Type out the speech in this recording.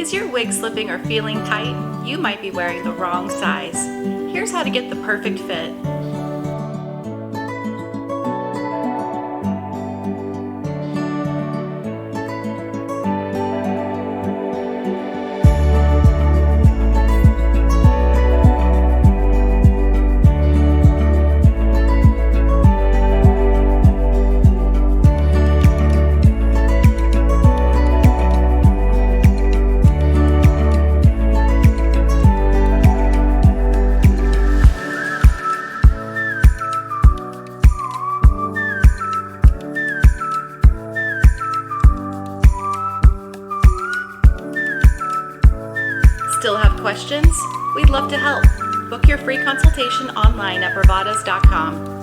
Is your wig slipping or feeling tight? You might be wearing the wrong size. Here's how to get the perfect fit. Still have questions? We'd love to help. Book your free consultation online at bravadas.com.